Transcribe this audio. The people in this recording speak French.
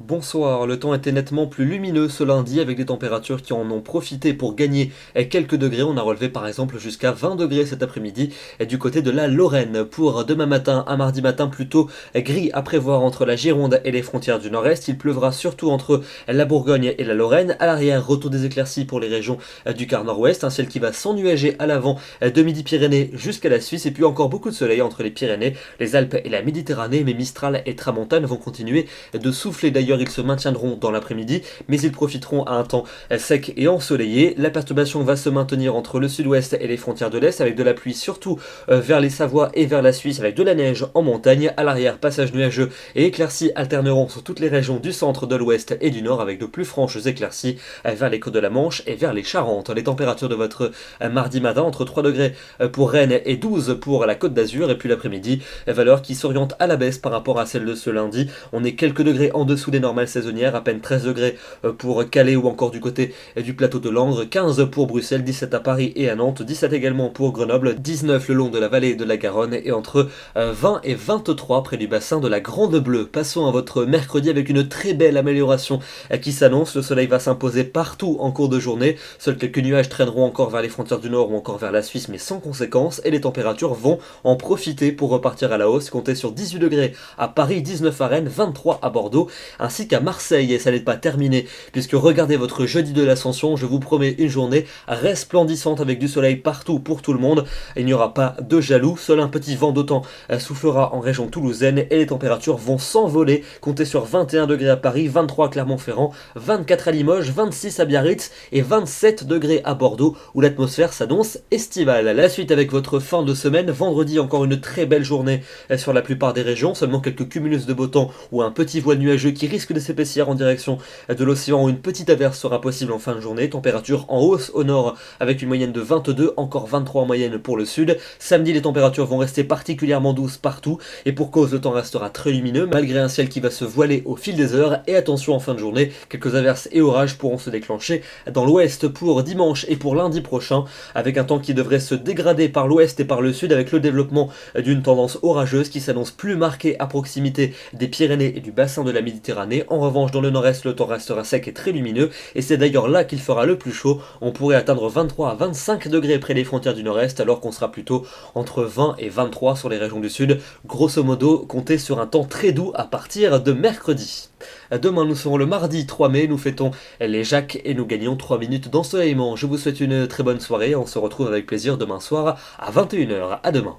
Bonsoir, le temps était nettement plus lumineux ce lundi avec des températures qui en ont profité pour gagner quelques degrés. On a relevé par exemple jusqu'à 20 degrés cet après-midi du côté de la Lorraine. Pour demain matin, un mardi matin plutôt gris à prévoir entre la Gironde et les frontières du nord-est. Il pleuvra surtout entre la Bourgogne et la Lorraine. À l'arrière, retour des éclaircies pour les régions du quart nord-ouest. Un ciel qui va s'ennuager à l'avant de Midi-Pyrénées jusqu'à la Suisse. Et puis encore beaucoup de soleil entre les Pyrénées, les Alpes et la Méditerranée. Mais Mistral et Tramontane vont continuer de souffler. D'ailleurs, ils se maintiendront dans l'après-midi, mais ils profiteront à un temps sec et ensoleillé. La perturbation va se maintenir entre le sud-ouest et les frontières de l'est, avec de la pluie surtout vers les Savoies et vers la Suisse, avec de la neige en montagne. À l'arrière, passage nuageux et éclaircies alterneront sur toutes les régions du centre, de l'ouest et du nord, avec de plus franches éclaircies vers les côtes de la Manche et vers les Charentes. Les températures de votre mardi matin, entre 3 degrés pour Rennes et 12 pour la Côte d'Azur, et puis l'après-midi, valeur qui s'oriente à la baisse par rapport à celle de ce lundi. On est quelques degrés en dessous des normales saisonnières, à peine 13 degrés pour Calais ou encore du côté du plateau de Langres, 15 pour Bruxelles, 17 à Paris et à Nantes, 17 également pour Grenoble, 19 le long de la vallée de la Garonne et entre 20 et 23 près du bassin de la Grande Bleue. Passons à votre mercredi avec une très belle amélioration qui s'annonce. Le soleil va s'imposer partout en cours de journée. Seuls quelques nuages traîneront encore vers les frontières du nord ou encore vers la Suisse, mais sans conséquence, et les températures vont en profiter pour repartir à la hausse. Comptez sur 18 degrés à Paris, 19 à Rennes, 23 à Bordeaux, ainsi qu'à Marseille. Et ça n'est pas terminé, puisque regardez votre jeudi de l'Ascension, je vous promets une journée resplendissante avec du soleil partout pour tout le monde. Il n'y aura pas de jaloux, seul un petit vent d'autant soufflera en région toulousaine et les températures vont s'envoler. Comptez sur 21 degrés à Paris, 23 à Clermont-Ferrand, 24 à Limoges, 26 à Biarritz et 27 degrés à Bordeaux, où l'atmosphère s'annonce estivale. La suite avec votre fin de semaine, vendredi encore une très belle journée sur la plupart des régions, seulement quelques cumulus de beau temps ou un petit voile nuageux qui risque de s'épaissir en direction de l'océan, où une petite averse sera possible en fin de journée. Température en hausse au nord avec une moyenne de 22, encore 23 en moyenne pour le sud. Samedi, les températures vont rester particulièrement douces partout et pour cause le temps restera très lumineux malgré un ciel qui va se voiler au fil des heures. Et attention, en fin de journée, quelques averses et orages pourront se déclencher dans l'ouest pour dimanche et pour lundi prochain, avec un temps qui devrait se dégrader par l'ouest et par le sud, avec le développement d'une tendance orageuse qui s'annonce plus marquée à proximité des Pyrénées et du bassin de la Méditerranée. En revanche, dans le nord-est, le temps restera sec et très lumineux, et c'est d'ailleurs là qu'il fera le plus chaud. On pourrait atteindre 23 à 25 degrés près des frontières du nord-est, alors qu'on sera plutôt entre 20 et 23 sur les régions du sud. Grosso modo, comptez sur un temps très doux à partir de mercredi. Demain, nous serons le mardi 3 mai, nous fêtons les Jacques et nous gagnons 3 minutes d'ensoleillement. Je vous souhaite une très bonne soirée, on se retrouve avec plaisir demain soir à 21 h. À demain.